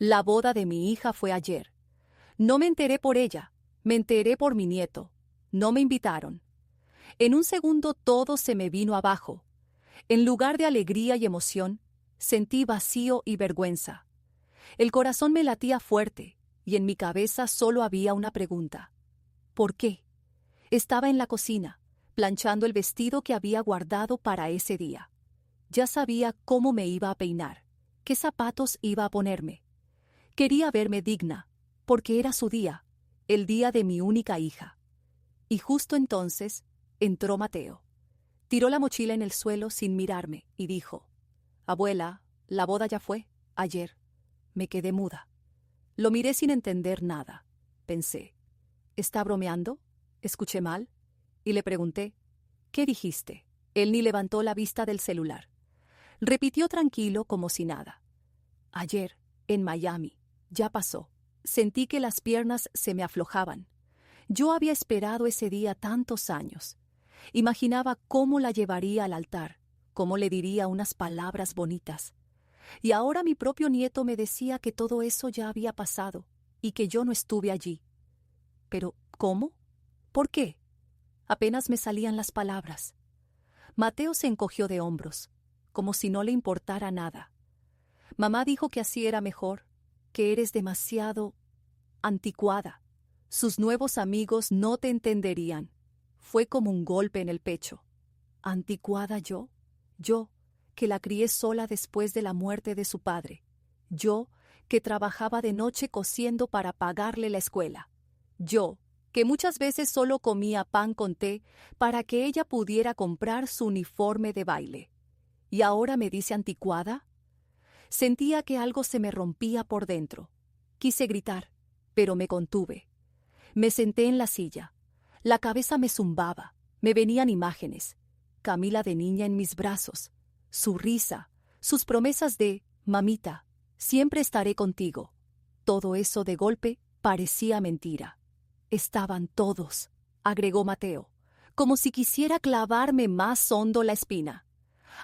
La boda de mi hija fue ayer. No me enteré por ella, me enteré por mi nieto. No me invitaron. En un segundo todo se me vino abajo. En lugar de alegría y emoción, sentí vacío y vergüenza. El corazón me latía fuerte y en mi cabeza solo había una pregunta. ¿Por qué? Estaba en la cocina, planchando el vestido que había guardado para ese día. Ya sabía cómo me iba a peinar, qué zapatos iba a ponerme. Quería verme digna, porque era su día, el día de mi única hija. Y justo entonces entró Mateo. Tiró la mochila en el suelo sin mirarme y dijo: «Abuela, la boda ya fue, ayer». Me quedé muda. Lo miré sin entender nada. Pensé: ¿está bromeando? ¿Escuché mal? Y le pregunté: «¿Qué dijiste?». Él ni levantó la vista del celular. Repitió tranquilo como si nada: «Ayer, en Miami, ya pasó». Sentí que las piernas se me aflojaban. Yo había esperado ese día tantos años. Imaginaba cómo la llevaría al altar, cómo le diría unas palabras bonitas. Y ahora mi propio nieto me decía que todo eso ya había pasado y que yo no estuve allí. Pero, ¿cómo? ¿Por qué? Apenas me salían las palabras. Mateo se encogió de hombros, como si no le importara nada. Mamá dijo que así era mejor, que eres demasiado anticuada. Sus nuevos amigos no te entenderían. Fue como un golpe en el pecho. ¿Anticuada yo? Yo, que la crié sola después de la muerte de su padre. Yo, que trabajaba de noche cosiendo para pagarle la escuela. Yo, que muchas veces solo comía pan con té para que ella pudiera comprar su uniforme de baile. ¿Y ahora me dice anticuada? Sentía que algo se me rompía por dentro. Quise gritar, pero me contuve. Me senté en la silla. La cabeza me zumbaba. Me venían imágenes. Camila de niña en mis brazos. Su risa. Sus promesas de: «Mamita, siempre estaré contigo». Todo eso de golpe parecía mentira. «Estaban todos», agregó Mateo, como si quisiera clavarme más hondo la espina.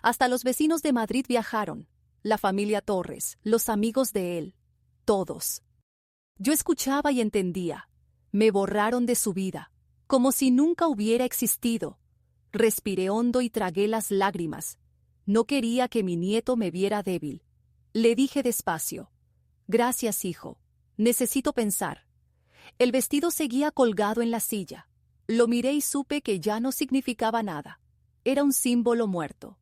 Hasta los vecinos de Madrid viajaron. La familia Torres, los amigos de él. Todos. Yo escuchaba y entendía. Me borraron de su vida, como si nunca hubiera existido. Respiré hondo y tragué las lágrimas. No quería que mi nieto me viera débil. Le dije despacio: «Gracias, hijo. Necesito pensar». El vestido seguía colgado en la silla. Lo miré y supe que ya no significaba nada. Era un símbolo muerto.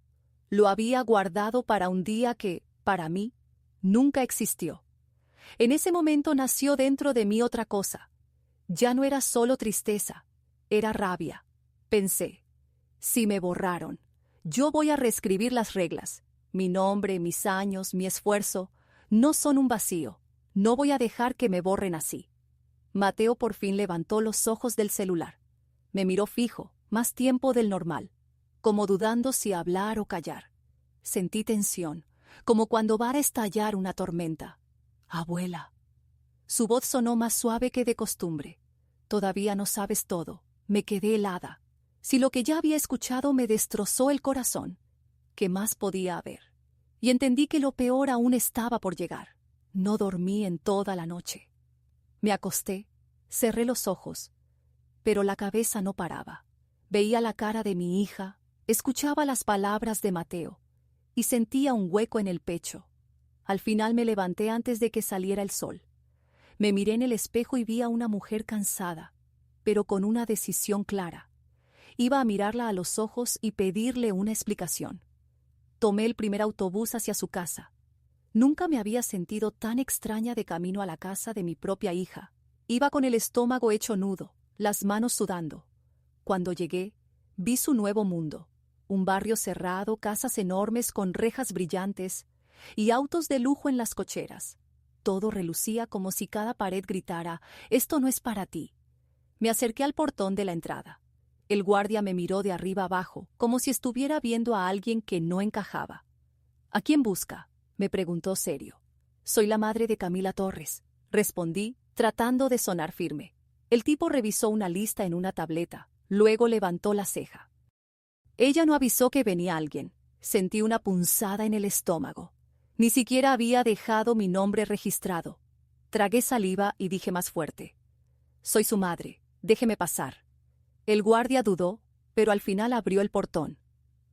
Lo había guardado para un día que, para mí, nunca existió. En ese momento nació dentro de mí otra cosa. Ya no era solo tristeza, era rabia. Pensé: si me borraron, yo voy a reescribir las reglas. Mi nombre, mis años, mi esfuerzo, no son un vacío. No voy a dejar que me borren así. Mateo por fin levantó los ojos del celular. Me miró fijo, más tiempo del normal, como dudando si hablar o callar. Sentí tensión, como cuando va a estallar una tormenta. «Abuela». Su voz sonó más suave que de costumbre. «Todavía no sabes todo». Me quedé helada. Si lo que ya había escuchado me destrozó el corazón, ¿qué más podía haber? Y entendí que lo peor aún estaba por llegar. No dormí en toda la noche. Me acosté, cerré los ojos, pero la cabeza no paraba. Veía la cara de mi hija, escuchaba las palabras de Mateo, y sentía un hueco en el pecho. Al final me levanté antes de que saliera el sol. Me miré en el espejo y vi a una mujer cansada, pero con una decisión clara. Iba a mirarla a los ojos y pedirle una explicación. Tomé el primer autobús hacia su casa. Nunca me había sentido tan extraña de camino a la casa de mi propia hija. Iba con el estómago hecho nudo, las manos sudando. Cuando llegué, vi su nuevo mundo. Un barrio cerrado, casas enormes con rejas brillantes y autos de lujo en las cocheras. Todo relucía como si cada pared gritara: «Esto no es para ti». Me acerqué al portón de la entrada. El guardia me miró de arriba abajo, como si estuviera viendo a alguien que no encajaba. «¿A quién busca?», me preguntó serio. «Soy la madre de Camila Torres», respondí, tratando de sonar firme. El tipo revisó una lista en una tableta, luego levantó la ceja. «Ella no avisó que venía alguien». Sentí una punzada en el estómago. Ni siquiera había dejado mi nombre registrado. Tragué saliva y dije más fuerte: «Soy su madre, déjeme pasar». El guardia dudó, pero al final abrió el portón.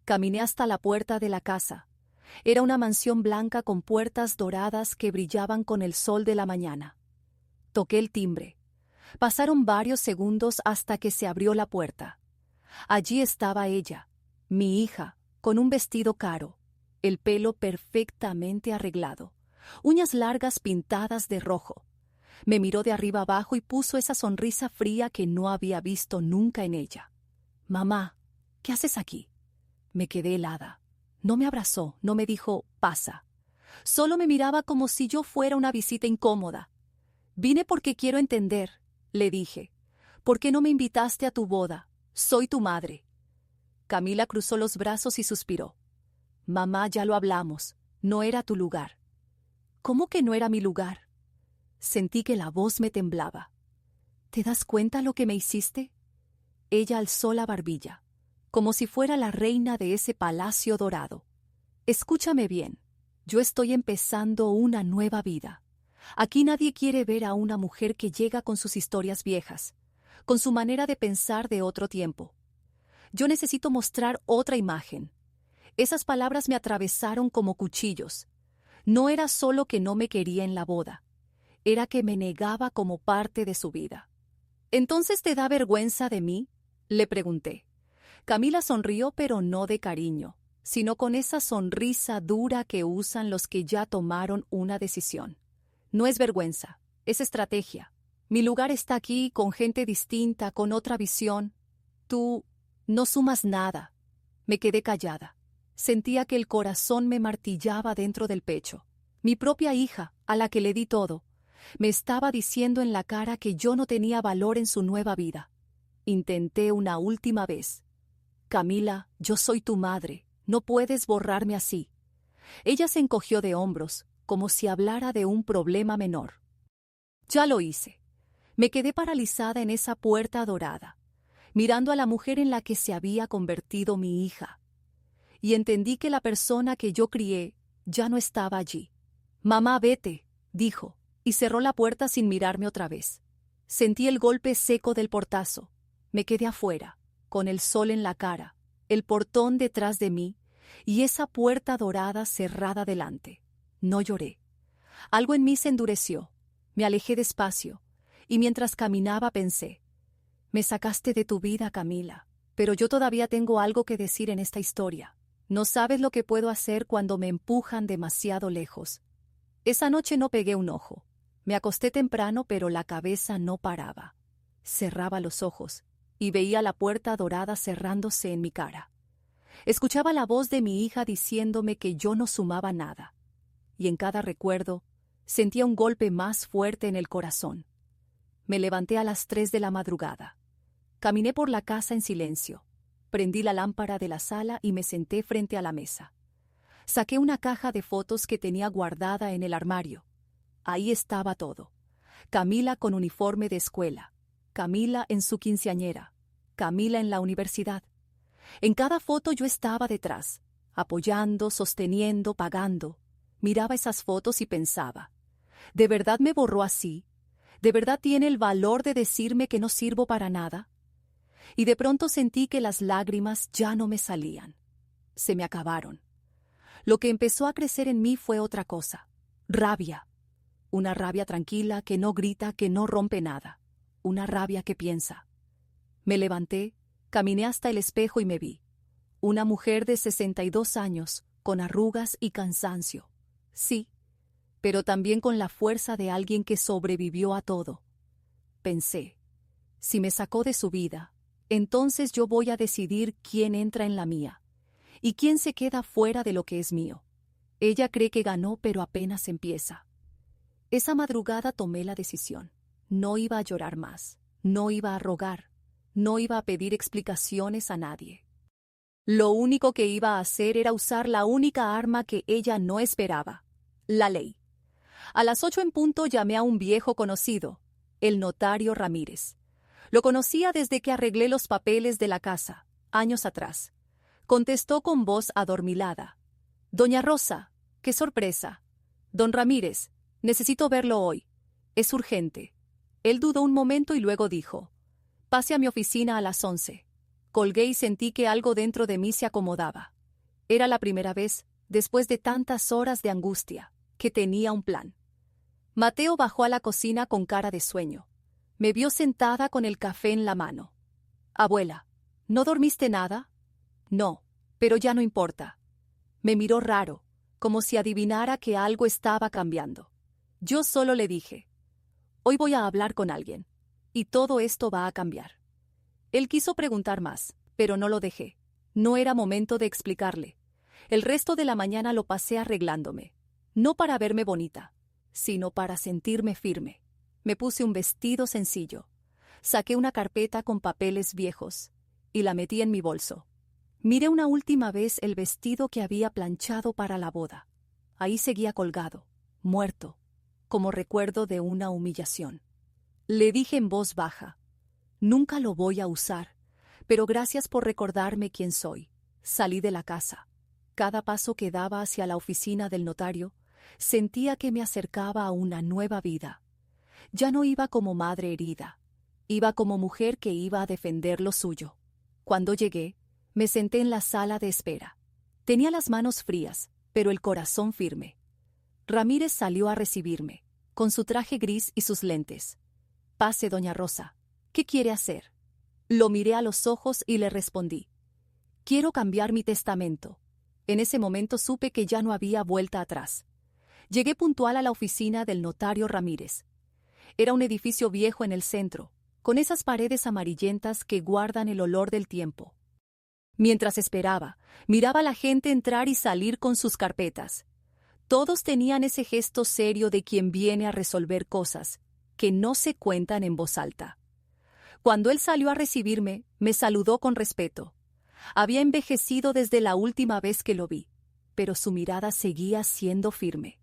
Caminé hasta la puerta de la casa. Era una mansión blanca con puertas doradas que brillaban con el sol de la mañana. Toqué el timbre. Pasaron varios segundos hasta que se abrió la puerta. Allí estaba ella, mi hija, con un vestido caro, el pelo perfectamente arreglado, uñas largas pintadas de rojo. Me miró de arriba abajo y puso esa sonrisa fría que no había visto nunca en ella. «Mamá, ¿qué haces aquí?». Me quedé helada. No me abrazó, no me dijo «pasa». Solo me miraba como si yo fuera una visita incómoda. «Vine porque quiero entender», le dije. «¿Por qué no me invitaste a tu boda? Soy tu madre». Camila cruzó los brazos y suspiró. «Mamá, ya lo hablamos. No era tu lugar». «¿Cómo que no era mi lugar?». Sentí que la voz me temblaba. «¿Te das cuenta lo que me hiciste?». Ella alzó la barbilla, como si fuera la reina de ese palacio dorado. «Escúchame bien. Yo estoy empezando una nueva vida. Aquí nadie quiere ver a una mujer que llega con sus historias viejas, con su manera de pensar de otro tiempo. Yo necesito mostrar otra imagen». Esas palabras me atravesaron como cuchillos. No era solo que no me quería en la boda, era que me negaba como parte de su vida. «¿Entonces te da vergüenza de mí?», le pregunté. Camila sonrió, pero no de cariño, sino con esa sonrisa dura que usan los que ya tomaron una decisión. «No es vergüenza, es estrategia. Mi lugar está aquí con gente distinta, con otra visión. Tú no sumas nada». Me quedé callada. Sentía que el corazón me martillaba dentro del pecho. Mi propia hija, a la que le di todo, me estaba diciendo en la cara que yo no tenía valor en su nueva vida. Intenté una última vez. «Camila, yo soy tu madre. No puedes borrarme así». Ella se encogió de hombros, como si hablara de un problema menor. Ya lo hice. Me quedé paralizada en esa puerta dorada, mirando a la mujer en la que se había convertido mi hija. Y entendí que la persona que yo crié ya no estaba allí. «Mamá, vete», dijo, y cerró la puerta sin mirarme otra vez. Sentí el golpe seco del portazo. Me quedé afuera, con el sol en la cara, el portón detrás de mí y esa puerta dorada cerrada delante. No lloré. Algo en mí se endureció. Me alejé despacio, y mientras caminaba pensé: «Me sacaste de tu vida, Camila, pero yo todavía tengo algo que decir en esta historia. No sabes lo que puedo hacer cuando me empujan demasiado lejos». Esa noche no pegué un ojo. Me acosté temprano, pero la cabeza no paraba. Cerraba los ojos y veía la puerta dorada cerrándose en mi cara. Escuchaba la voz de mi hija diciéndome que yo no sumaba nada. Y en cada recuerdo sentía un golpe más fuerte en el corazón. Me levanté a las 3 de la madrugada. Caminé por la casa en silencio. Prendí la lámpara de la sala y me senté frente a la mesa. Saqué una caja de fotos que tenía guardada en el armario. Ahí estaba todo. Camila con uniforme de escuela, Camila en su quinceañera, Camila en la universidad. En cada foto yo estaba detrás, apoyando, sosteniendo, pagando. Miraba esas fotos y pensaba: ¿de verdad me borró así? ¿De verdad tiene el valor de decirme que no sirvo para nada? Y de pronto sentí que las lágrimas ya no me salían. Se me acabaron. Lo que empezó a crecer en mí fue otra cosa: rabia. Una rabia tranquila que no grita, que no rompe nada. Una rabia que piensa. Me levanté, caminé hasta el espejo y me vi. Una mujer de 62 años, con arrugas y cansancio. Sí, pero también con la fuerza de alguien que sobrevivió a todo. Pensé: si me sacó de su vida, entonces yo voy a decidir quién entra en la mía y quién se queda fuera de lo que es mío. Ella cree que ganó, pero apenas empieza. Esa madrugada tomé la decisión. No iba a llorar más, no iba a rogar, no iba a pedir explicaciones a nadie. Lo único que iba a hacer era usar la única arma que ella no esperaba: la ley. A las 8 en punto llamé a un viejo conocido, el notario Ramírez. Lo conocía desde que arreglé los papeles de la casa, años atrás. Contestó con voz adormilada: «Doña Rosa, ¡Qué sorpresa! Don Ramírez, necesito verlo hoy. Es urgente. Él dudó un momento y luego dijo: pase a mi oficina a las 11. Colgué y sentí que algo dentro de mí se acomodaba. Era la primera vez, después de tantas horas de angustia, que tenía un plan. Mateo bajó a la cocina con cara de sueño. Me vio sentada con el café en la mano. Abuela, ¿no dormiste nada? No, pero ya no importa. Me miró raro, como si adivinara que algo estaba cambiando. Yo solo le dije: hoy voy a hablar con alguien, y todo esto va a cambiar. Él quiso preguntar más, pero no lo dejé. No era momento de explicarle. El resto de la mañana lo pasé arreglándome, no para verme bonita, sino para sentirme firme. Me puse un vestido sencillo, saqué una carpeta con papeles viejos y la metí en mi bolso. Miré una última vez el vestido que había planchado para la boda. Ahí seguía colgado, muerto, como recuerdo de una humillación. Le dije en voz baja: nunca lo voy a usar, pero gracias por recordarme quién soy. Salí de la casa. Cada paso que daba hacia la oficina del notario, sentía que me acercaba a una nueva vida. Ya no iba como madre herida, iba como mujer que iba a defender lo suyo. Cuando llegué, me senté en la sala de espera. Tenía las manos frías, pero el corazón firme. Ramírez salió a recibirme, con su traje gris y sus lentes. Pase, doña Rosa. ¿Qué quiere hacer? Lo miré a los ojos y le respondí: quiero cambiar mi testamento. En ese momento supe que ya no había vuelta atrás. Llegué puntual a la oficina del notario Ramírez. Era un edificio viejo en el centro, con esas paredes amarillentas que guardan el olor del tiempo. Mientras esperaba, miraba a la gente entrar y salir con sus carpetas. Todos tenían ese gesto serio de quien viene a resolver cosas que no se cuentan en voz alta. Cuando él salió a recibirme, me saludó con respeto. Había envejecido desde la última vez que lo vi, pero su mirada seguía siendo firme.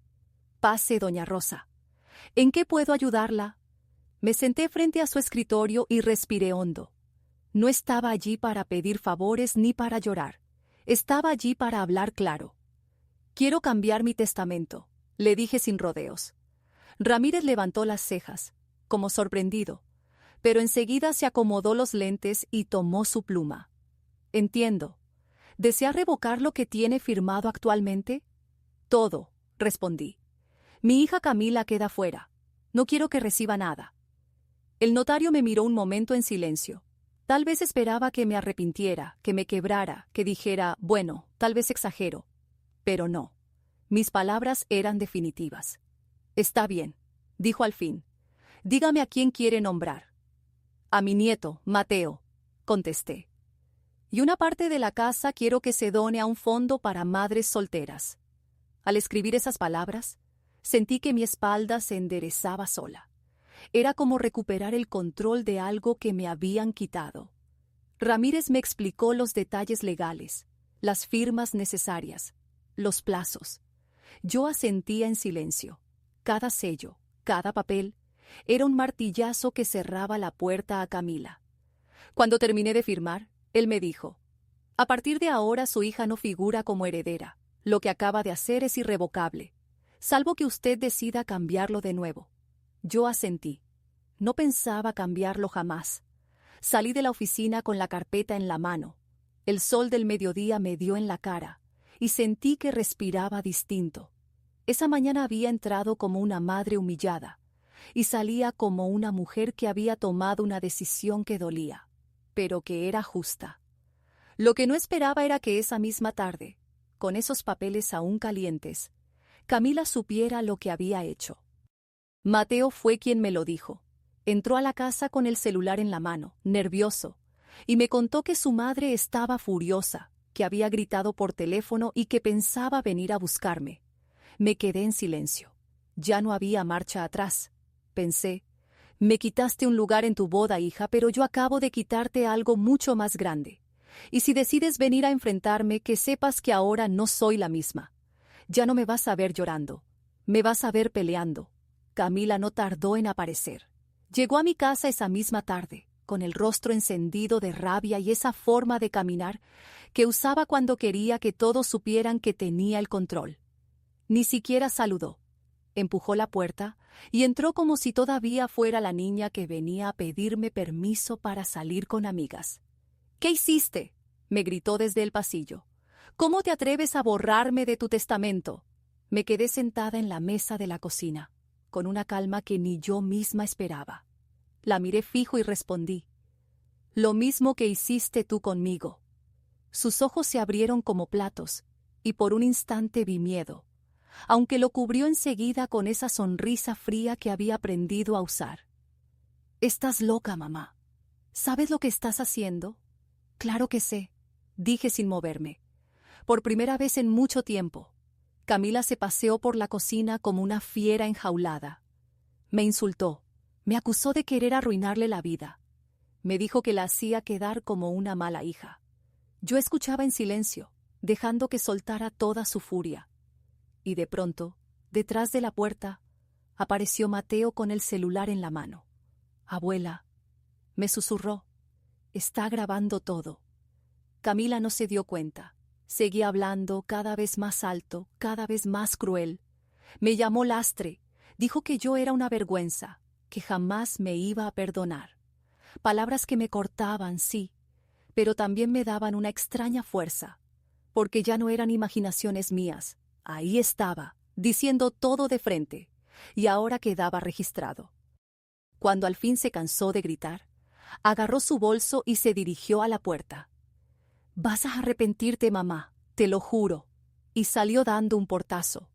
Pase, doña Rosa. ¿En qué puedo ayudarla? Me senté frente a su escritorio y respiré hondo. No estaba allí para pedir favores ni para llorar. Estaba allí para hablar claro. Quiero cambiar mi testamento, le dije sin rodeos. Ramírez levantó las cejas, como sorprendido, pero enseguida se acomodó los lentes y tomó su pluma. Entiendo. ¿Desea revocar lo que tiene firmado actualmente? Todo, respondí. Mi hija Camila queda fuera. No quiero que reciba nada. El notario me miró un momento en silencio. Tal vez esperaba que me arrepintiera, que me quebrara, que dijera: bueno, tal vez exagero. Pero no. Mis palabras eran definitivas. Está bien, dijo al fin. Dígame a quién quiere nombrar. A mi nieto, Mateo, contesté. Y una parte de la casa quiero que se done a un fondo para madres solteras. Al escribir esas palabras, sentí que mi espalda se enderezaba sola. Era como recuperar el control de algo que me habían quitado. Ramírez me explicó los detalles legales, las firmas necesarias, los plazos. Yo asentía en silencio. Cada sello, cada papel, era un martillazo que cerraba la puerta a Camila. Cuando terminé de firmar, él me dijo: a partir de ahora su hija no figura como heredera. Lo que acaba de hacer es irrevocable, salvo que usted decida cambiarlo de nuevo. Yo asentí. No pensaba cambiarlo jamás. Salí de la oficina con la carpeta en la mano. El sol del mediodía me dio en la cara y sentí que respiraba distinto. Esa mañana había entrado como una madre humillada y salía como una mujer que había tomado una decisión que dolía, pero que era justa. Lo que no esperaba era que esa misma tarde, con esos papeles aún calientes, Camila supiera lo que había hecho. Mateo fue quien me lo dijo. Entró a la casa con el celular en la mano, nervioso, y me contó que su madre estaba furiosa, que había gritado por teléfono y que pensaba venir a buscarme. Me quedé en silencio. Ya no había marcha atrás. Pensé: me quitaste un lugar en tu boda, hija, pero yo acabo de quitarte algo mucho más grande. Y si decides venir a enfrentarme, que sepas que ahora no soy la misma. Ya no me vas a ver llorando. Me vas a ver peleando. Camila no tardó en aparecer. Llegó a mi casa esa misma tarde, con el rostro encendido de rabia y esa forma de caminar que usaba cuando quería que todos supieran que tenía el control. Ni siquiera saludó. Empujó la puerta y entró como si todavía fuera la niña que venía a pedirme permiso para salir con amigas. «¿Qué hiciste?», me gritó desde el pasillo. «¿Cómo te atreves a borrarme de tu testamento?». Me quedé sentada en la mesa de la cocina, con una calma que ni yo misma esperaba. La miré fijo y respondí: «Lo mismo que hiciste tú conmigo». Sus ojos se abrieron como platos, y por un instante vi miedo, aunque lo cubrió enseguida con esa sonrisa fría que había aprendido a usar. «Estás loca, mamá. ¿Sabes lo que estás haciendo?». «Claro que sé», dije sin moverme. Por primera vez en mucho tiempo, Camila se paseó por la cocina como una fiera enjaulada. Me insultó, me acusó de querer arruinarle la vida. Me dijo que la hacía quedar como una mala hija. Yo escuchaba en silencio, dejando que soltara toda su furia. Y de pronto, detrás de la puerta, apareció Mateo con el celular en la mano. «Abuela», me susurró, «está grabando todo». Camila no se dio cuenta. Seguía hablando cada vez más alto, cada vez más cruel. Me llamó lastre, dijo que yo era una vergüenza, que jamás me iba a perdonar. Palabras que me cortaban, sí, pero también me daban una extraña fuerza, porque ya no eran imaginaciones mías. Ahí estaba, diciendo todo de frente, y ahora quedaba registrado. Cuando al fin se cansó de gritar, agarró su bolso y se dirigió a la puerta. «Vas a arrepentirte, mamá, te lo juro», y salió dando un portazo.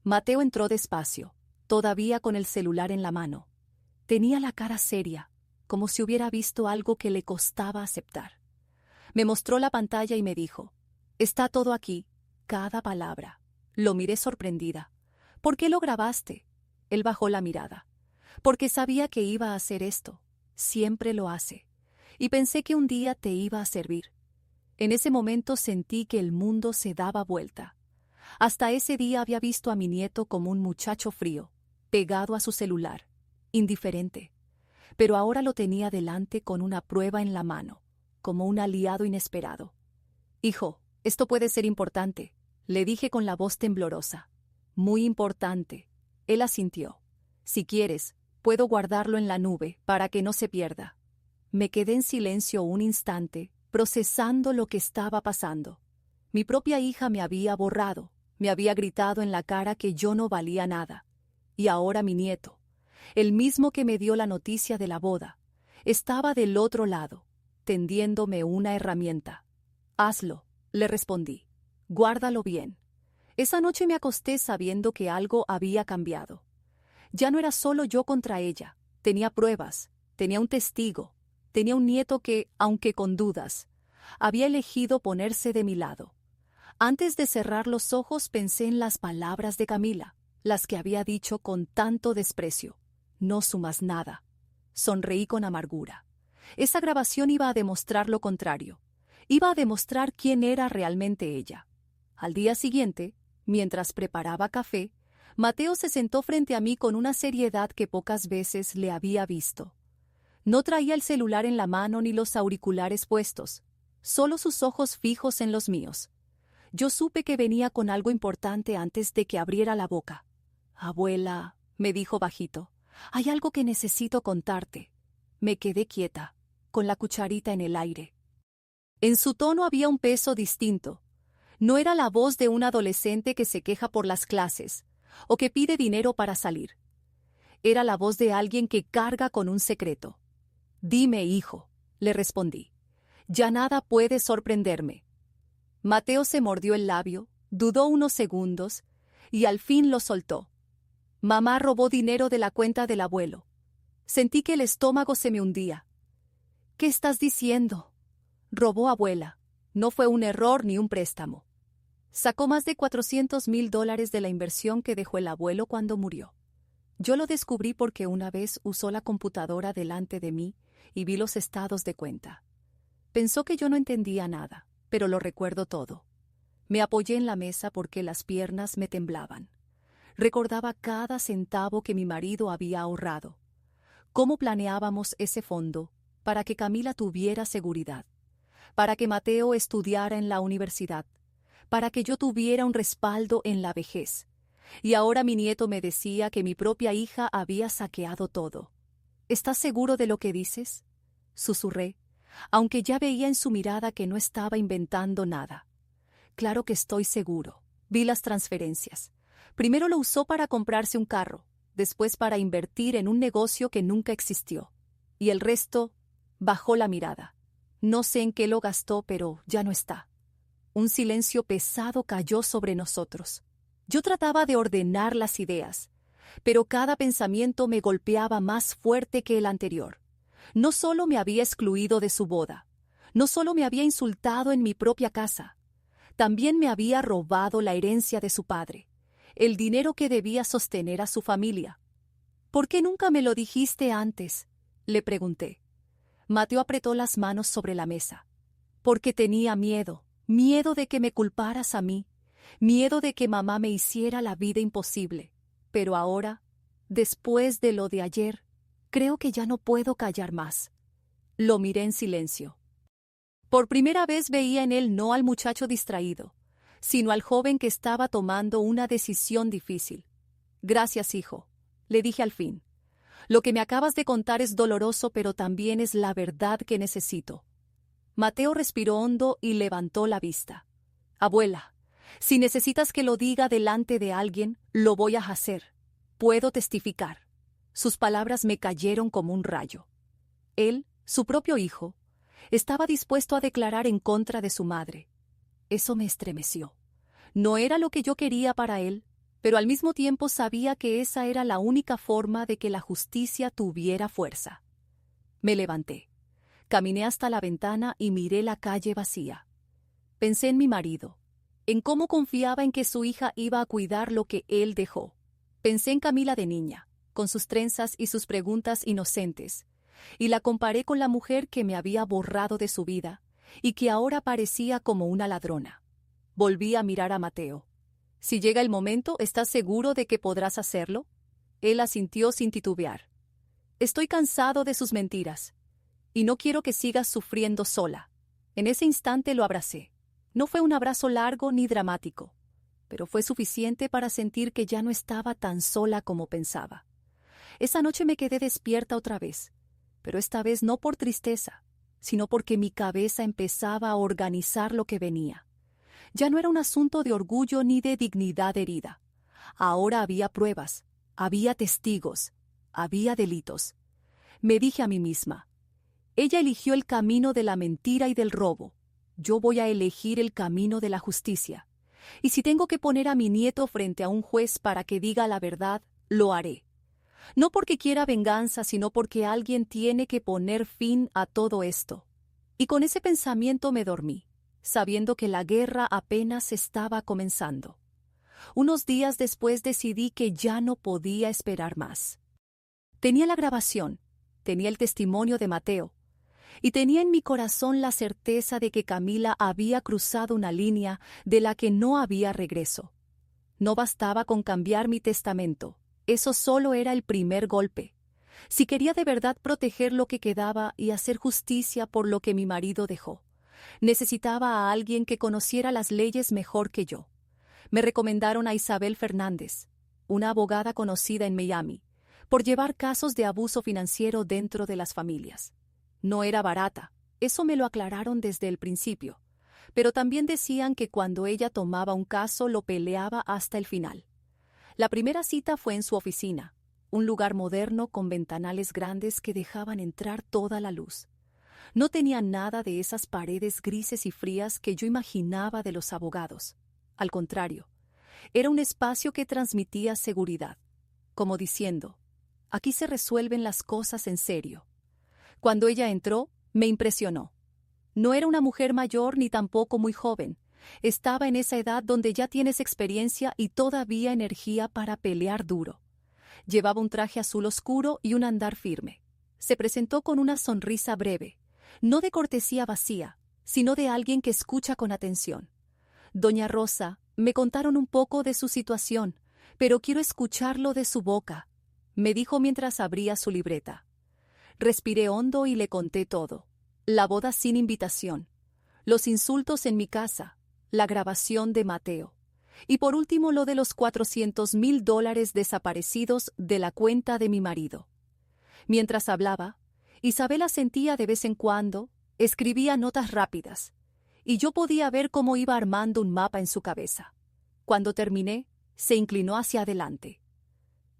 Mateo entró despacio, todavía con el celular en la mano. Tenía la cara seria, como si hubiera visto algo que le costaba aceptar. Me mostró la pantalla y me dijo: «Está todo aquí, cada palabra». Lo miré sorprendida. «¿Por qué lo grabaste?». Él bajó la mirada. «Porque sabía que iba a hacer esto. Siempre lo hace. Y pensé que un día te iba a servir». En ese momento sentí que el mundo se daba vuelta. Hasta ese día había visto a mi nieto como un muchacho frío, pegado a su celular, indiferente. Pero ahora lo tenía delante con una prueba en la mano, como un aliado inesperado. «Hijo, esto puede ser importante», le dije con la voz temblorosa. «Muy importante». Él asintió. «Si quieres, puedo guardarlo en la nube para que no se pierda». Me quedé en silencio un instante, procesando lo que estaba pasando. Mi propia hija me había borrado, me había gritado en la cara que yo no valía nada. Y ahora mi nieto, el mismo que me dio la noticia de la boda, estaba del otro lado, tendiéndome una herramienta. «Hazlo», le respondí. «Guárdalo bien». Esa noche me acosté sabiendo que algo había cambiado. Ya no era solo yo contra ella, tenía pruebas, tenía un testigo. Tenía un nieto que, aunque con dudas, había elegido ponerse de mi lado. Antes de cerrar los ojos pensé en las palabras de Camila, las que había dicho con tanto desprecio. «No sumas nada». Sonreí con amargura. Esa grabación iba a demostrar lo contrario. Iba a demostrar quién era realmente ella. Al día siguiente, mientras preparaba café, Mateo se sentó frente a mí con una seriedad que pocas veces le había visto. No traía el celular en la mano ni los auriculares puestos, solo sus ojos fijos en los míos. Yo supe que venía con algo importante antes de que abriera la boca. «Abuela», me dijo bajito, «hay algo que necesito contarte». Me quedé quieta, con la cucharita en el aire. En su tono había un peso distinto. No era la voz de un adolescente que se queja por las clases o que pide dinero para salir. Era la voz de alguien que carga con un secreto. «Dime, hijo», le respondí. «Ya nada puede sorprenderme». Mateo se mordió el labio, dudó unos segundos y al fin lo soltó. «Mamá robó dinero de la cuenta del abuelo». Sentí que el estómago se me hundía. «¿Qué estás diciendo?». «Robó, abuela. No fue un error ni un préstamo. Sacó más de $400,000 de la inversión que dejó el abuelo cuando murió. Yo lo descubrí porque una vez usó la computadora delante de mí y vi los estados de cuenta. Pensó que yo no entendía nada, pero lo recuerdo todo. Me apoyé en la mesa porque las piernas me temblaban. Recordaba cada centavo que mi marido había ahorrado. Cómo planeábamos ese fondo para que Camila tuviera seguridad, para que Mateo estudiara en la universidad, para que yo tuviera un respaldo en la vejez, Y ahora mi nieto me decía que mi propia hija había saqueado todo. ¿Estás seguro de lo que dices?, susurré, aunque ya veía en su mirada que no estaba inventando nada. Claro que estoy seguro. Vi las transferencias. Primero lo usó para comprarse un carro, después para invertir en un negocio que nunca existió. Y el resto, bajó la mirada. No sé en qué lo gastó, pero ya no está. Un silencio pesado cayó sobre nosotros. Yo trataba de ordenar las ideas, pero cada pensamiento me golpeaba más fuerte que el anterior. No solo me había excluido de su boda, no solo me había insultado en mi propia casa, también me había robado la herencia de su padre, el dinero que debía sostener a su familia. ¿Por qué nunca me lo dijiste antes?, le pregunté. Mateo apretó las manos sobre la mesa. Porque tenía miedo de que me culparas a mí, miedo de que mamá me hiciera la vida imposible. Pero ahora, después de lo de ayer, creo que ya no puedo callar más. Lo miré en silencio. Por primera vez veía en él no al muchacho distraído, sino al joven que estaba tomando una decisión difícil. Gracias, hijo, le dije al fin. Lo que me acabas de contar es doloroso, pero también es la verdad que necesito. Mateo respiró hondo y levantó la vista. Abuela, si necesitas que lo diga delante de alguien, lo voy a hacer. Puedo testificar. Sus palabras me cayeron como un rayo. Él, su propio hijo, estaba dispuesto a declarar en contra de su madre. Eso me estremeció. No era lo que yo quería para él, pero al mismo tiempo sabía que esa era la única forma de que la justicia tuviera fuerza. Me levanté. Caminé hasta la ventana y miré la calle vacía. Pensé en mi marido, en cómo confiaba en que su hija iba a cuidar lo que él dejó. Pensé en Camila de niña, con sus trenzas y sus preguntas inocentes, y la comparé con la mujer que me había borrado de su vida y que ahora parecía como una ladrona. Volví a mirar a Mateo. Si llega el momento, ¿estás seguro de que podrás hacerlo? Él asintió sin titubear. Estoy cansado de sus mentiras, y no quiero que sigas sufriendo sola. En ese instante lo abracé. No fue un abrazo largo ni dramático, pero fue suficiente para sentir que ya no estaba tan sola como pensaba. Esa noche me quedé despierta otra vez, pero esta vez no por tristeza, sino porque mi cabeza empezaba a organizar lo que venía. Ya no era un asunto de orgullo ni de dignidad herida. Ahora había pruebas, había testigos, había delitos. Me dije a mí misma, ella eligió el camino de la mentira y del robo. Yo voy a elegir el camino de la justicia. Y si tengo que poner a mi nieto frente a un juez para que diga la verdad, lo haré. No porque quiera venganza, sino porque alguien tiene que poner fin a todo esto. Y con ese pensamiento me dormí, sabiendo que la guerra apenas estaba comenzando. Unos días después decidí que ya no podía esperar más. Tenía la grabación, tenía el testimonio de Mateo, y tenía en mi corazón la certeza de que Camila había cruzado una línea de la que no había regreso. No bastaba con cambiar mi testamento, eso solo era el primer golpe. Si quería de verdad proteger lo que quedaba y hacer justicia por lo que mi marido dejó, necesitaba a alguien que conociera las leyes mejor que yo. Me recomendaron a Isabel Fernández, una abogada conocida en Miami, por llevar casos de abuso financiero dentro de las familias. No era barata, eso me lo aclararon desde el principio, pero también decían que cuando ella tomaba un caso lo peleaba hasta el final. La primera cita fue en su oficina, un lugar moderno con ventanales grandes que dejaban entrar toda la luz. No tenía nada de esas paredes grises y frías que yo imaginaba de los abogados. Al contrario, era un espacio que transmitía seguridad, como diciendo, aquí se resuelven las cosas en serio. Cuando ella entró, me impresionó. No era una mujer mayor ni tampoco muy joven. Estaba en esa edad donde ya tienes experiencia y todavía energía para pelear duro. Llevaba un traje azul oscuro y un andar firme. Se presentó con una sonrisa breve, no de cortesía vacía, sino de alguien que escucha con atención. Doña Rosa, me contaron un poco de su situación, pero quiero escucharlo de su boca, me dijo mientras abría su libreta. Respiré hondo y le conté todo. La boda sin invitación, los insultos en mi casa, la grabación de Mateo. Y por último lo de los $400,000 desaparecidos de la cuenta de mi marido. Mientras hablaba, Isabel asentía de vez en cuando, escribía notas rápidas, y yo podía ver cómo iba armando un mapa en su cabeza. Cuando terminé, se inclinó hacia adelante.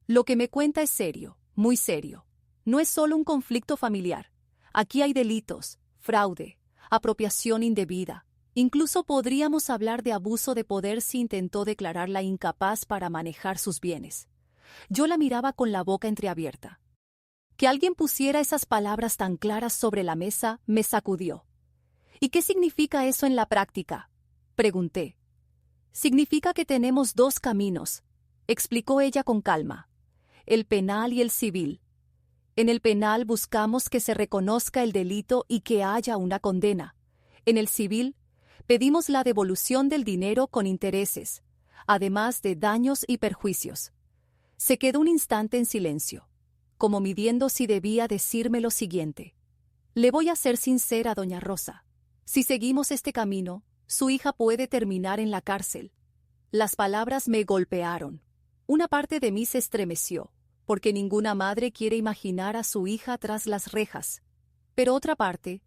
Lo que me cuenta es serio, muy serio. No es solo un conflicto familiar. Aquí hay delitos, fraude, apropiación indebida. Incluso podríamos hablar de abuso de poder si intentó declararla incapaz para manejar sus bienes. Yo la miraba con la boca entreabierta. Que alguien pusiera esas palabras tan claras sobre la mesa me sacudió. ¿Y qué significa eso en la práctica?, pregunté. Significa que tenemos dos caminos, explicó ella con calma, el penal y el civil. En el penal buscamos que se reconozca el delito y que haya una condena. En el civil, pedimos la devolución del dinero con intereses, además de daños y perjuicios. Se quedó un instante en silencio, como midiendo si debía decirme lo siguiente. Le voy a ser sincera, doña Rosa. Si seguimos este camino, su hija puede terminar en la cárcel. Las palabras me golpearon. Una parte de mí se estremeció, porque ninguna madre quiere imaginar a su hija tras las rejas. Pero otra parte,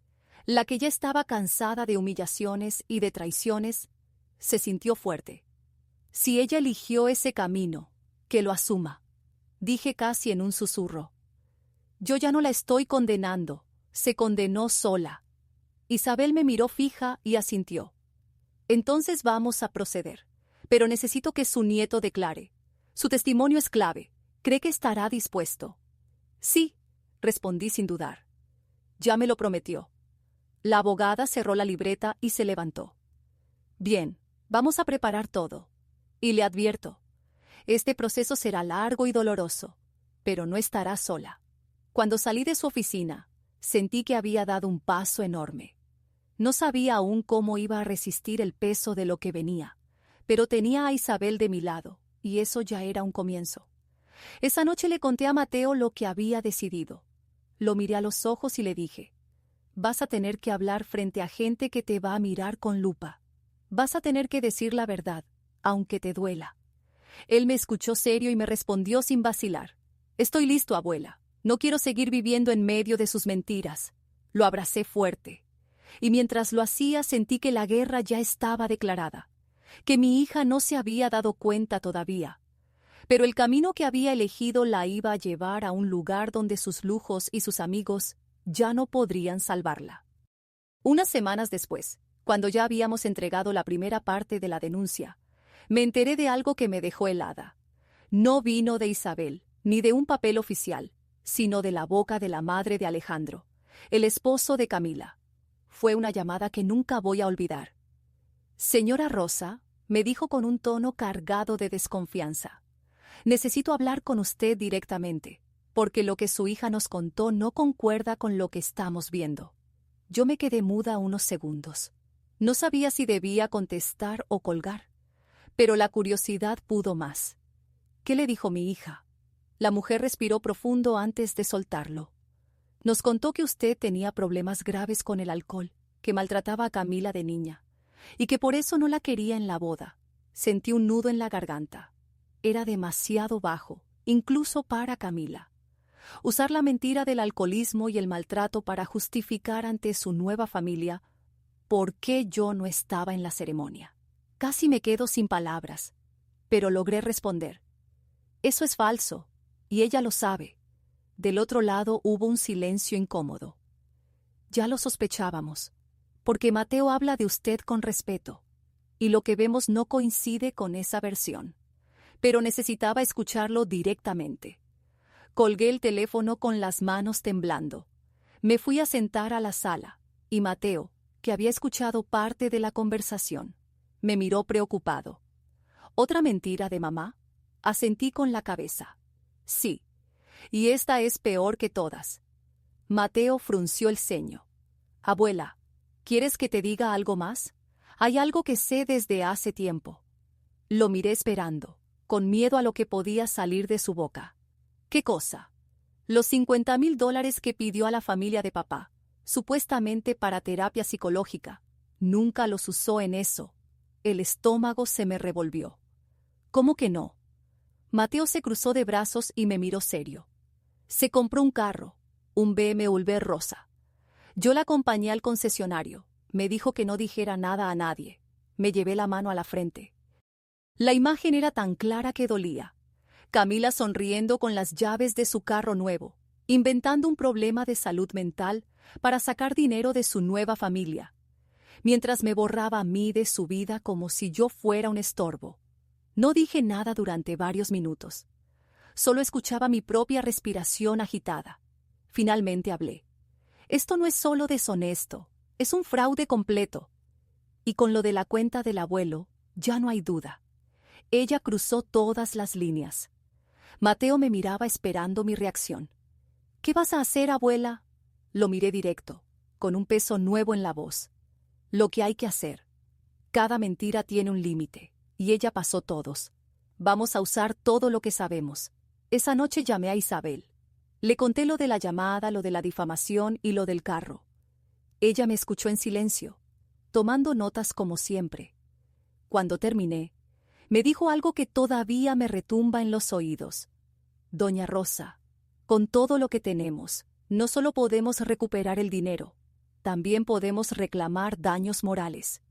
la que ya estaba cansada de humillaciones y de traiciones, se sintió fuerte. Si ella eligió ese camino, que lo asuma, dije casi en un susurro. Yo ya no la estoy condenando, se condenó sola. Isabel me miró fija y asintió. Entonces vamos a proceder, pero necesito que su nieto declare. Su testimonio es clave. ¿Cree que estará dispuesto? Sí, respondí sin dudar. Ya me lo prometió. La abogada cerró la libreta y se levantó. Bien, vamos a preparar todo. Y le advierto, este proceso será largo y doloroso, pero no estará sola. Cuando salí de su oficina, sentí que había dado un paso enorme. No sabía aún cómo iba a resistir el peso de lo que venía, pero tenía a Isabel de mi lado, y eso ya era un comienzo. Esa noche le conté a Mateo lo que había decidido. Lo miré a los ojos y le dije, vas a tener que hablar frente a gente que te va a mirar con lupa. Vas a tener que decir la verdad, aunque te duela. Él me escuchó serio y me respondió sin vacilar. Estoy listo, abuela. No quiero seguir viviendo en medio de sus mentiras. Lo abracé fuerte. Y mientras lo hacía sentí que la guerra ya estaba declarada, que mi hija no se había dado cuenta todavía. Pero el camino que había elegido la iba a llevar a un lugar donde sus lujos y sus amigos ya no podrían salvarla. Unas semanas después, cuando ya habíamos entregado la primera parte de la denuncia, me enteré de algo que me dejó helada. No vino de Isabel, ni de un papel oficial, sino de la boca de la madre de Alejandro, el esposo de Camila. Fue una llamada que nunca voy a olvidar. Señora Rosa, me dijo con un tono cargado de desconfianza. Necesito hablar con usted directamente, porque lo que su hija nos contó no concuerda con lo que estamos viendo. Yo me quedé muda unos segundos. No sabía si debía contestar o colgar, pero la curiosidad pudo más. ¿Qué le dijo mi hija? La mujer respiró profundo antes de soltarlo. Nos contó que usted tenía problemas graves con el alcohol, que maltrataba a Camila de niña, y que por eso no la quería en la boda. Sentí un nudo en la garganta. Era demasiado bajo, incluso para Camila. Usar la mentira del alcoholismo y el maltrato para justificar ante su nueva familia por qué yo no estaba en la ceremonia. Casi me quedo sin palabras, pero logré responder. Eso es falso, y ella lo sabe. Del otro lado hubo un silencio incómodo. Ya lo sospechábamos, porque Mateo habla de usted con respeto, y lo que vemos no coincide con esa versión. Pero necesitaba escucharlo directamente. Colgué el teléfono con las manos temblando. Me fui a sentar a la sala, y Mateo, que había escuchado parte de la conversación, me miró preocupado. ¿Otra mentira de mamá? Asentí con la cabeza. Sí, y esta es peor que todas. Mateo frunció el ceño. Abuela, ¿quieres que te diga algo más? Hay algo que sé desde hace tiempo. Lo miré esperando, con miedo a lo que podía salir de su boca. ¿Qué cosa? Los $50,000 que pidió a la familia de papá, supuestamente para terapia psicológica. Nunca los usó en eso. el estómago se me revolvió. ¿Cómo que no? Mateo se cruzó de brazos y me miró serio. Se compró un carro, un BMW rosa. Yo la acompañé al concesionario. Me dijo que no dijera nada a nadie. Me llevé la mano a la frente. La imagen era tan clara que dolía. Camila sonriendo con las llaves de su carro nuevo, inventando un problema de salud mental para sacar dinero de su nueva familia, mientras me borraba a mí de su vida como si yo fuera un estorbo. No dije nada durante varios minutos. Solo escuchaba mi propia respiración agitada. Finalmente hablé. Esto no es solo deshonesto, es un fraude completo. Y con lo de la cuenta del abuelo, ya no hay duda. Ella cruzó todas las líneas. Mateo me miraba esperando mi reacción. ¿Qué vas a hacer, abuela? Lo miré directo, con un peso nuevo en la voz. Lo que hay que hacer. Cada mentira tiene un límite, y ella pasó todos. Vamos a usar todo lo que sabemos. Esa noche llamé a Isabel. Le conté lo de la llamada, lo de la difamación y lo del carro. Ella me escuchó en silencio, tomando notas como siempre. Cuando terminé, me dijo algo que todavía me retumba en los oídos. Doña Rosa, con todo lo que tenemos, no solo podemos recuperar el dinero, también podemos reclamar daños morales.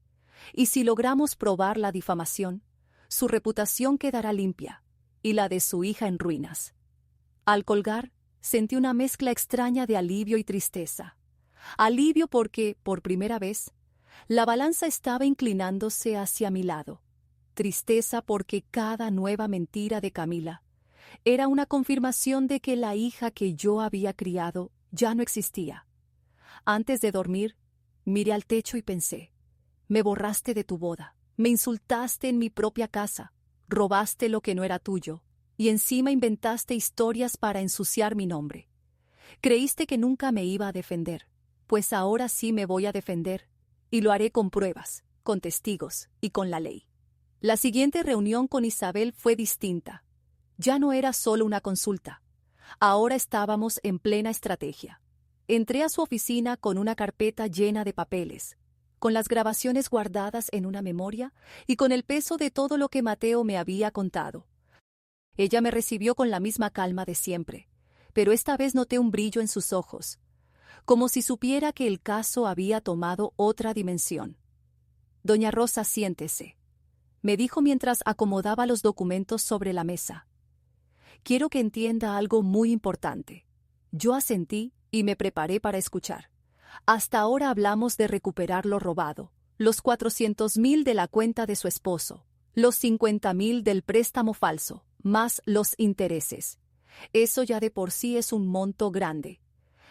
Y si logramos probar la difamación, su reputación quedará limpia y la de su hija en ruinas. Al colgar, sentí una mezcla extraña de alivio y tristeza. Alivio porque, por primera vez, la balanza estaba inclinándose hacia mi lado. Tristeza porque cada nueva mentira de Camila era una confirmación de que la hija que yo había criado ya no existía. Antes de dormir, miré al techo y pensé, me borraste de tu boda, me insultaste en mi propia casa, robaste lo que no era tuyo, y encima inventaste historias para ensuciar mi nombre. Creíste que nunca me iba a defender, pues ahora sí me voy a defender, y lo haré con pruebas, con testigos y con la ley. La siguiente reunión con Isabel fue distinta. Ya no era solo una consulta. Ahora estábamos en plena estrategia. Entré a su oficina con una carpeta llena de papeles, con las grabaciones guardadas en una memoria y con el peso de todo lo que Mateo me había contado. Ella me recibió con la misma calma de siempre, pero esta vez noté un brillo en sus ojos, como si supiera que el caso había tomado otra dimensión. Doña Rosa, siéntese, me dijo mientras acomodaba los documentos sobre la mesa. Quiero que entienda algo muy importante. Yo asentí y me preparé para escuchar. Hasta ahora hablamos de recuperar lo robado, los 400,000 de la cuenta de su esposo, los 50,000 del préstamo falso, más los intereses. Eso ya de por sí es un monto grande.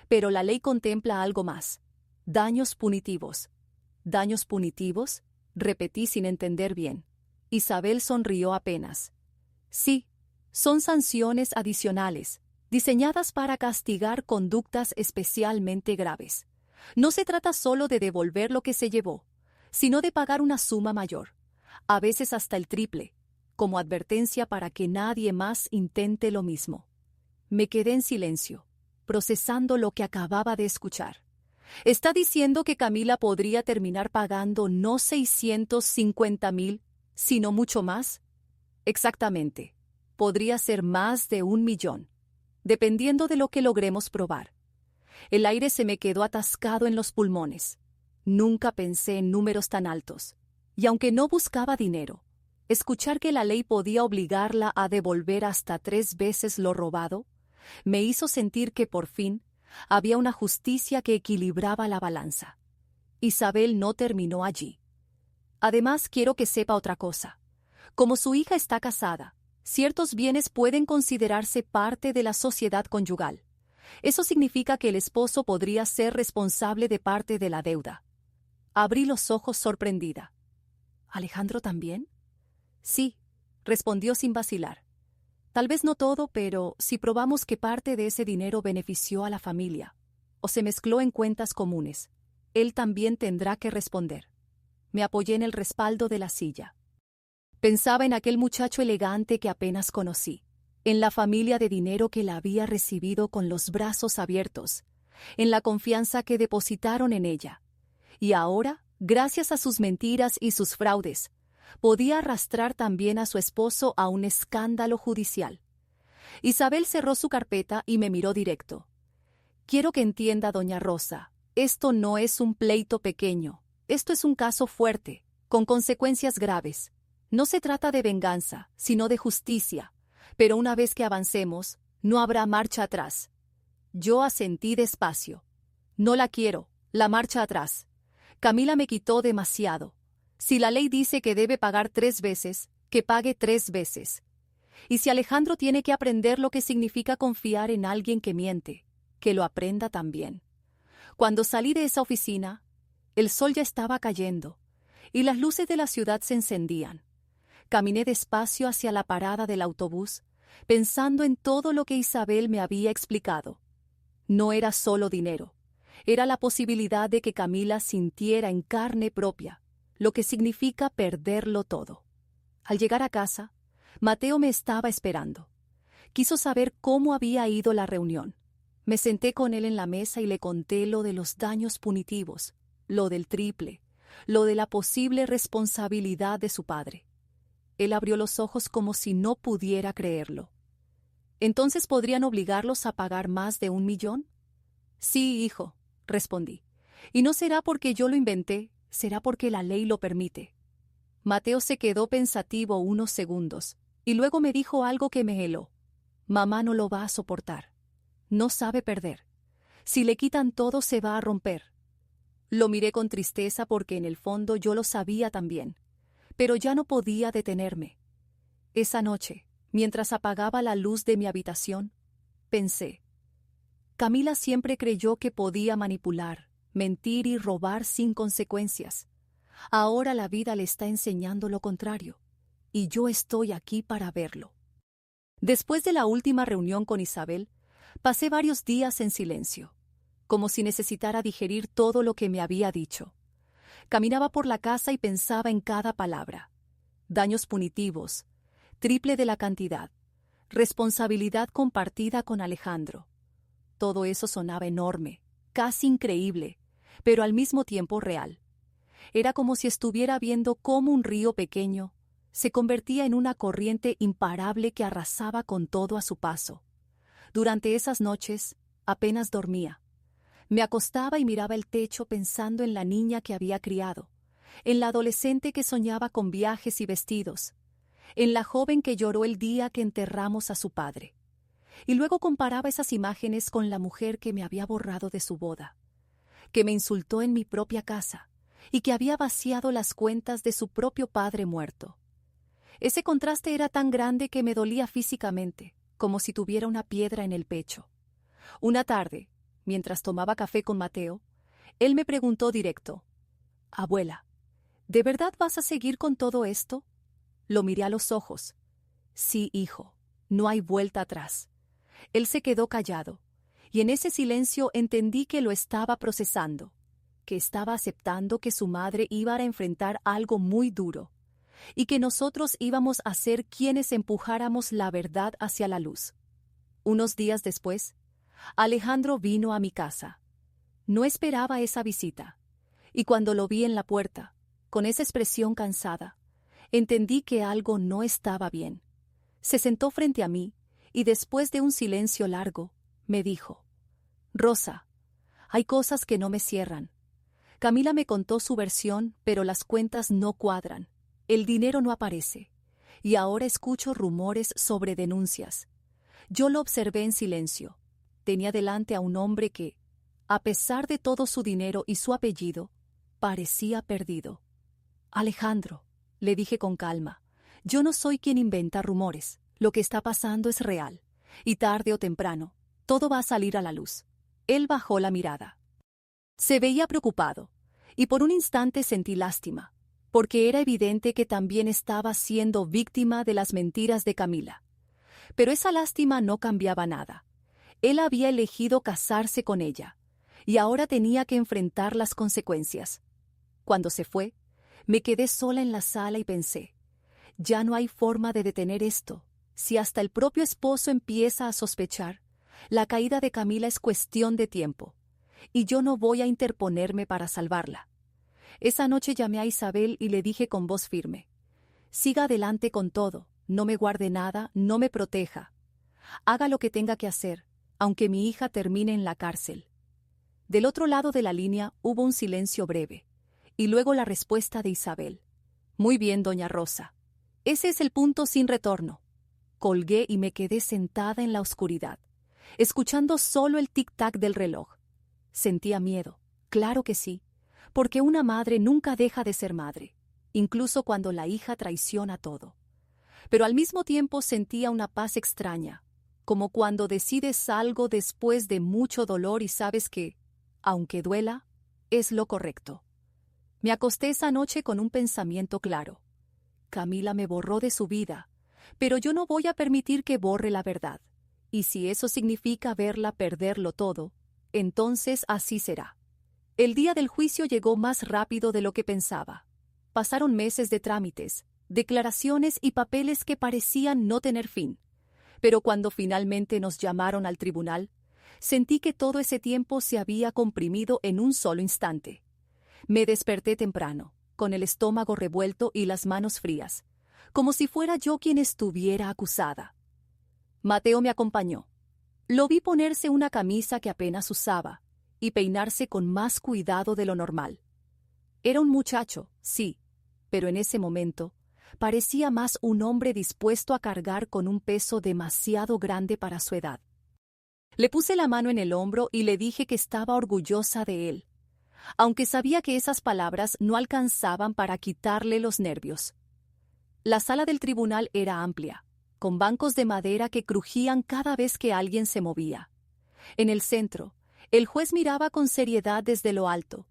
Pero la ley contempla algo más. Daños punitivos. ¿Daños punitivos? Repetí sin entender bien. Isabel sonrió apenas. Sí, son sanciones adicionales, diseñadas para castigar conductas especialmente graves. No se trata solo de devolver lo que se llevó, sino de pagar una suma mayor, a veces hasta el triple, como advertencia para que nadie más intente lo mismo. Me quedé en silencio, procesando lo que acababa de escuchar. ¿Está diciendo que Camila podría terminar pagando no 650,000, sino mucho más? Exactamente. Podría ser más de 1,000,000, dependiendo de lo que logremos probar. El aire se me quedó atascado en los pulmones. Nunca pensé en números tan altos. Y aunque no buscaba dinero, escuchar que la ley podía obligarla a devolver hasta 3 veces lo robado, me hizo sentir que por fin había una justicia que equilibraba la balanza. Isabel no terminó allí. Además, quiero que sepa otra cosa. Como su hija está casada, ciertos bienes pueden considerarse parte de la sociedad conyugal. Eso significa que el esposo podría ser responsable de parte de la deuda. Abrí los ojos sorprendida. ¿Alejandro también? Sí, respondió sin vacilar. Tal vez no todo, pero si probamos que parte de ese dinero benefició a la familia o se mezcló en cuentas comunes, él también tendrá que responder. Me apoyé en el respaldo de la silla. Pensaba en aquel muchacho elegante que apenas conocí, en la familia de dinero que la había recibido con los brazos abiertos, en la confianza que depositaron en ella. Y ahora, gracias a sus mentiras y sus fraudes, Podía arrastrar también a su esposo a un escándalo judicial. Isabel cerró su carpeta y me miró directo. Quiero que entienda, doña Rosa, esto no es un pleito pequeño. Esto es un caso fuerte, con consecuencias graves. No se trata de venganza, sino de justicia. Pero una vez que avancemos, no habrá marcha atrás. Yo asentí despacio. No la quiero, la marcha atrás. Camila me quitó demasiado. Si la ley dice que debe pagar 3 veces, que pague 3 veces. Y si Alejandro tiene que aprender lo que significa confiar en alguien que miente, que lo aprenda también. Cuando salí de esa oficina, el sol ya estaba cayendo, y las luces de la ciudad se encendían. Caminé despacio hacia la parada del autobús, pensando en todo lo que Isabel me había explicado. No era solo dinero, era la posibilidad de que Camila sintiera en carne propia lo que significa perderlo todo. Al llegar a casa, Mateo me estaba esperando. Quiso saber cómo había ido la reunión. Me senté con él en la mesa y le conté lo de los daños punitivos, lo del triple, lo de la posible responsabilidad de su padre. Él abrió los ojos como si no pudiera creerlo. ¿Entonces podrían obligarlos a pagar más de 1 millón? Sí, hijo, respondí. Y no será porque yo lo inventé, será porque la ley lo permite. Mateo se quedó pensativo unos segundos, y luego me dijo algo que me heló. Mamá no lo va a soportar. No sabe perder. Si le quitan todo se va a romper. Lo miré con tristeza porque en el fondo yo lo sabía también, pero ya no podía detenerme. Esa noche, mientras apagaba la luz de mi habitación, pensé, Camila siempre creyó que podía manipular, mentir y robar sin consecuencias. Ahora la vida le está enseñando lo contrario, y yo estoy aquí para verlo. Después de la última reunión con Isabel, pasé varios días en silencio, como si necesitara digerir todo lo que me había dicho. Caminaba por la casa y pensaba en cada palabra. Daños punitivos, triple de la cantidad, responsabilidad compartida con Alejandro. Todo eso sonaba enorme, casi increíble, pero al mismo tiempo real. Era como si estuviera viendo cómo un río pequeño se convertía en una corriente imparable que arrasaba con todo a su paso. Durante esas noches apenas dormía. Me acostaba y miraba el techo pensando en la niña que había criado, en la adolescente que soñaba con viajes y vestidos, en la joven que lloró el día que enterramos a su padre. Y luego comparaba esas imágenes con la mujer que me había borrado de su boda, que me insultó en mi propia casa y que había vaciado las cuentas de su propio padre muerto. Ese contraste era tan grande que me dolía físicamente, como si tuviera una piedra en el pecho. Una tarde, mientras tomaba café con Mateo, él me preguntó directo, «Abuela, ¿de verdad vas a seguir con todo esto?» Lo miré a los ojos. «Sí, hijo, no hay vuelta atrás». Él se quedó callado, y en ese silencio entendí que lo estaba procesando, que estaba aceptando que su madre iba a enfrentar algo muy duro, y que nosotros íbamos a ser quienes empujáramos la verdad hacia la luz. Unos días después, Alejandro vino a mi casa. No esperaba esa visita, y cuando lo vi en la puerta, con esa expresión cansada, entendí que algo no estaba bien. Se sentó frente a mí, y después de un silencio largo, me dijo, «Rosa, hay cosas que no me cierran. Camila me contó su versión, pero las cuentas no cuadran. El dinero no aparece. Y ahora escucho rumores sobre denuncias. Yo lo observé en silencio. Tenía delante a un hombre que, a pesar de todo su dinero y su apellido, parecía perdido. Alejandro», le dije con calma, «yo no soy quien inventa rumores. Lo que está pasando es real, y tarde o temprano, todo va a salir a la luz». Él bajó la mirada. Se veía preocupado, y por un instante sentí lástima, porque era evidente que también estaba siendo víctima de las mentiras de Camila. Pero esa lástima no cambiaba nada. Él había elegido casarse con ella, y ahora tenía que enfrentar las consecuencias. Cuando se fue, me quedé sola en la sala y pensé, ya no hay forma de detener esto. Si hasta el propio esposo empieza a sospechar, la caída de Camila es cuestión de tiempo, y yo no voy a interponerme para salvarla. Esa noche llamé a Isabel y le dije con voz firme, Siga adelante con todo, no me guarde nada, no me proteja. Haga lo que tenga que hacer, aunque mi hija termine en la cárcel. Del otro lado de la línea hubo un silencio breve, y luego la respuesta de Isabel. Muy bien, doña Rosa. Ese es el punto sin retorno. Colgué y me quedé sentada en la oscuridad, escuchando solo el tic-tac del reloj. Sentía miedo, claro que sí, porque una madre nunca deja de ser madre, incluso cuando la hija traiciona todo. Pero al mismo tiempo sentía una paz extraña, como cuando decides algo después de mucho dolor y sabes que, aunque duela, es lo correcto. Me acosté esa noche con un pensamiento claro. Camila me borró de su vida, pero yo no voy a permitir que borre la verdad. Y si eso significa verla perderlo todo, entonces así será. El día del juicio llegó más rápido de lo que pensaba. Pasaron meses de trámites, declaraciones y papeles que parecían no tener fin. Pero cuando finalmente nos llamaron al tribunal, sentí que todo ese tiempo se había comprimido en un solo instante. Me desperté temprano, con el estómago revuelto y las manos frías, como si fuera yo quien estuviera acusada. Mateo me acompañó. Lo vi ponerse una camisa que apenas usaba y peinarse con más cuidado de lo normal. Era un muchacho, sí, pero en ese momento parecía más un hombre dispuesto a cargar con un peso demasiado grande para su edad. Le puse la mano en el hombro y le dije que estaba orgullosa de él, aunque sabía que esas palabras no alcanzaban para quitarle los nervios. La sala del tribunal era amplia, con bancos de madera que crujían cada vez que alguien se movía. En el centro, el juez miraba con seriedad desde lo alto,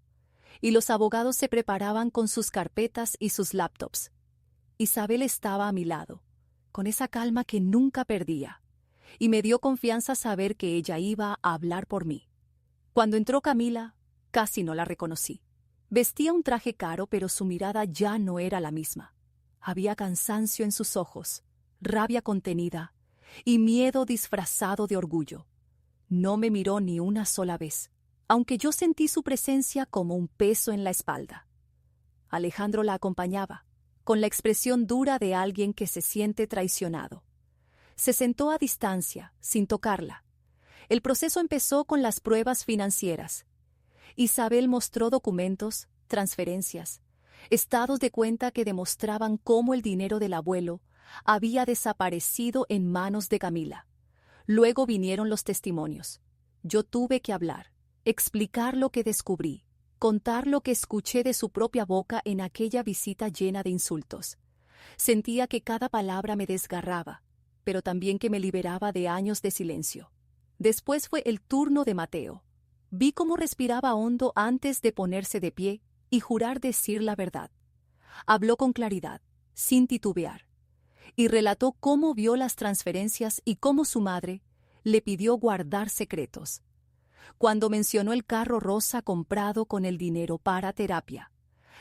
y los abogados se preparaban con sus carpetas y sus laptops. Isabel estaba a mi lado, con esa calma que nunca perdía, y me dio confianza saber que ella iba a hablar por mí. Cuando entró Camila, casi no la reconocí. Vestía un traje caro, pero su mirada ya no era la misma. Había cansancio en sus ojos, rabia contenida y miedo disfrazado de orgullo. No me miró ni una sola vez, aunque yo sentí su presencia como un peso en la espalda. Alejandro la acompañaba, con la expresión dura de alguien que se siente traicionado. Se sentó a distancia, sin tocarla. El proceso empezó con las pruebas financieras. Isabel mostró documentos, transferencias, estados de cuenta que demostraban cómo el dinero del abuelo había desaparecido en manos de Camila. Luego vinieron los testimonios. Yo tuve que hablar, explicar lo que descubrí, contar lo que escuché de su propia boca en aquella visita llena de insultos. Sentía que cada palabra me desgarraba, pero también que me liberaba de años de silencio. Después fue el turno de Mateo. Vi cómo respiraba hondo antes de ponerse de pie y jurar decir la verdad. Habló con claridad, sin titubear, y relató cómo vio las transferencias y cómo su madre le pidió guardar secretos. Cuando mencionó el carro rosa comprado con el dinero para terapia,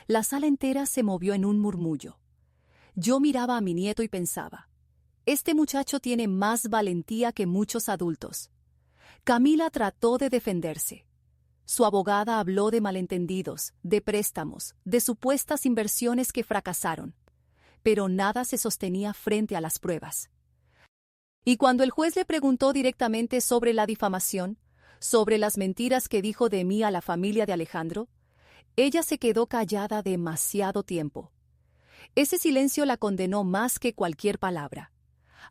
la sala entera se movió en un murmullo. Yo miraba a mi nieto y pensaba, este muchacho tiene más valentía que muchos adultos. Camila trató de defenderse. Su abogada habló de malentendidos, de préstamos, de supuestas inversiones que fracasaron, pero nada se sostenía frente a las pruebas. Y cuando el juez le preguntó directamente sobre la difamación, sobre las mentiras que dijo de mí a la familia de Alejandro, ella se quedó callada demasiado tiempo. Ese silencio la condenó más que cualquier palabra.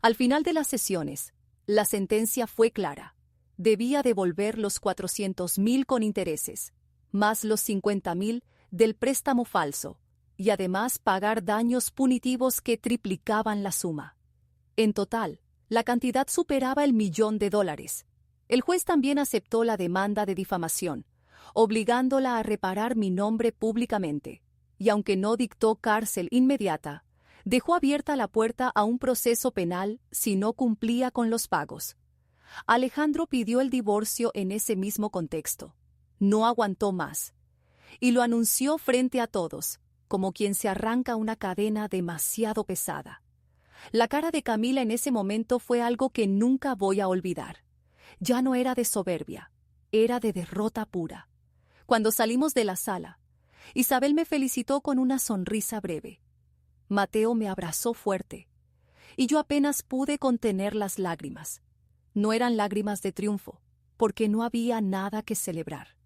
Al final de las sesiones, la sentencia fue clara. Debía devolver los 400,000 con intereses, más los 50,000 del préstamo falso, y además pagar daños punitivos que triplicaban la suma. En total, la cantidad superaba el $1.000.000. El juez también aceptó la demanda de difamación, obligándola a reparar mi nombre públicamente, y aunque no dictó cárcel inmediata, dejó abierta la puerta a un proceso penal si no cumplía con los pagos. Alejandro pidió el divorcio en ese mismo contexto. No aguantó más, y lo anunció frente a todos, como quien se arranca una cadena demasiado pesada. La cara de Camila en ese momento fue algo que nunca voy a olvidar. Ya no era de soberbia, era de derrota pura. Cuando salimos de la sala, Isabel me felicitó con una sonrisa breve. Mateo me abrazó fuerte, y yo apenas pude contener las lágrimas. No eran lágrimas de triunfo, porque no había nada que celebrar.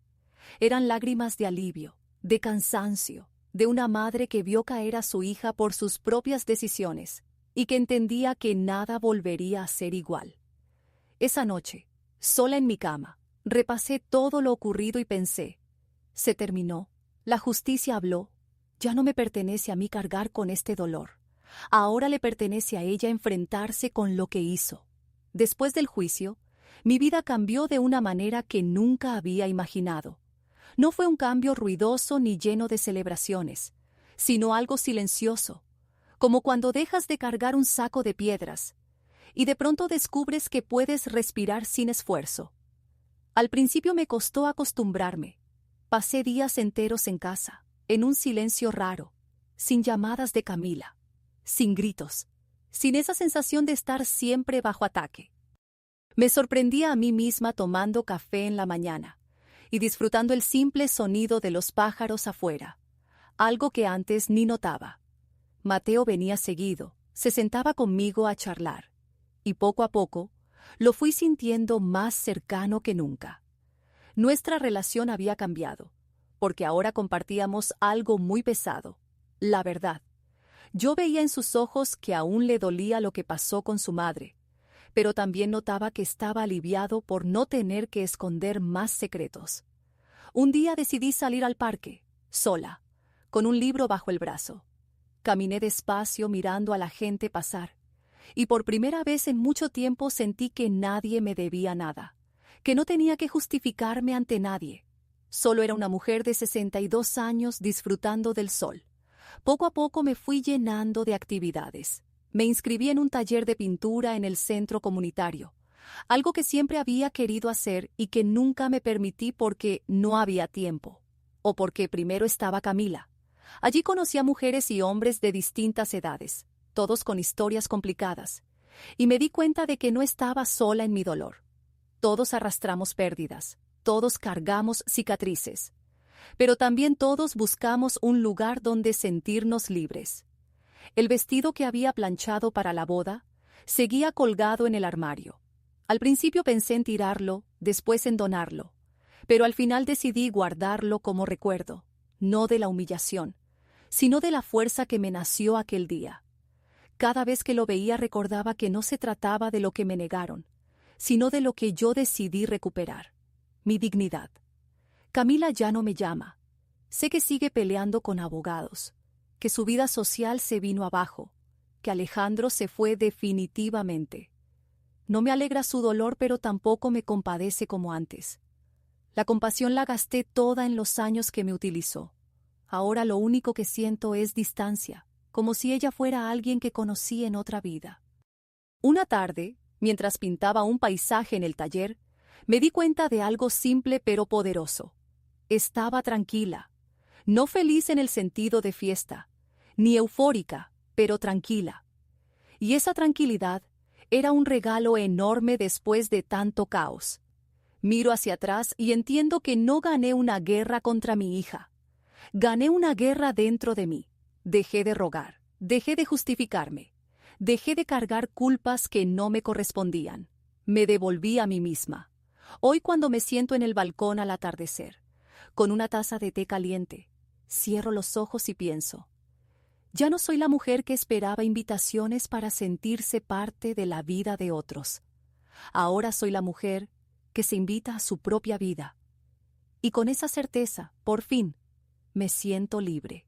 Eran lágrimas de alivio, de cansancio, de una madre que vio caer a su hija por sus propias decisiones y que entendía que nada volvería a ser igual. Esa noche, sola en mi cama, repasé todo lo ocurrido y pensé: se terminó, la justicia habló, ya no me pertenece a mí cargar con este dolor. Ahora le pertenece a ella enfrentarse con lo que hizo. Después del juicio, mi vida cambió de una manera que nunca había imaginado. No fue un cambio ruidoso ni lleno de celebraciones, sino algo silencioso, como cuando dejas de cargar un saco de piedras y de pronto descubres que puedes respirar sin esfuerzo. Al principio me costó acostumbrarme. Pasé días enteros en casa, en un silencio raro, sin llamadas de Camila, sin gritos, sin esa sensación de estar siempre bajo ataque. Me sorprendía a mí misma tomando café en la mañana y disfrutando el simple sonido de los pájaros afuera, algo que antes ni notaba. Mateo venía seguido, se sentaba conmigo a charlar, y poco a poco lo fui sintiendo más cercano que nunca. Nuestra relación había cambiado, porque ahora compartíamos algo muy pesado: la verdad. Yo veía en sus ojos que aún le dolía lo que pasó con su madre, pero también notaba que estaba aliviado por no tener que esconder más secretos. Un día decidí salir al parque, sola, con un libro bajo el brazo. Caminé despacio mirando a la gente pasar, y por primera vez en mucho tiempo sentí que nadie me debía nada, que no tenía que justificarme ante nadie. Solo era una mujer de 62 años disfrutando del sol. Poco a poco me fui llenando de actividades. Me inscribí en un taller de pintura en el centro comunitario, algo que siempre había querido hacer y que nunca me permití porque no había tiempo, o porque primero estaba Camila. Allí conocí a mujeres y hombres de distintas edades, todos con historias complicadas, y me di cuenta de que no estaba sola en mi dolor. Todos arrastramos pérdidas, todos cargamos cicatrices, pero también todos buscamos un lugar donde sentirnos libres. El vestido que había planchado para la boda seguía colgado en el armario. Al principio pensé en tirarlo, después en donarlo, pero al final decidí guardarlo como recuerdo, no de la humillación, sino de la fuerza que me nació aquel día. Cada vez que lo veía recordaba que no se trataba de lo que me negaron, sino de lo que yo decidí recuperar: mi dignidad. Camila ya no me llama. Sé que sigue peleando con abogados, que su vida social se vino abajo, que Alejandro se fue definitivamente. No me alegra su dolor, pero tampoco me compadece como antes. La compasión la gasté toda en los años que me utilizó. Ahora lo único que siento es distancia, como si ella fuera alguien que conocí en otra vida. Una tarde, mientras pintaba un paisaje en el taller, me di cuenta de algo simple pero poderoso. Estaba tranquila, no feliz en el sentido de fiesta, ni eufórica, pero tranquila. Y esa tranquilidad era un regalo enorme después de tanto caos. Miro hacia atrás y entiendo que no gané una guerra contra mi hija. Gané una guerra dentro de mí. Dejé de rogar, dejé de justificarme, dejé de cargar culpas que no me correspondían. Me devolví a mí misma. Hoy, cuando me siento en el balcón al atardecer, con una taza de té caliente, cierro los ojos y pienso: ya no soy la mujer que esperaba invitaciones para sentirse parte de la vida de otros. Ahora soy la mujer que se invita a su propia vida. Y con esa certeza, por fin, me siento libre.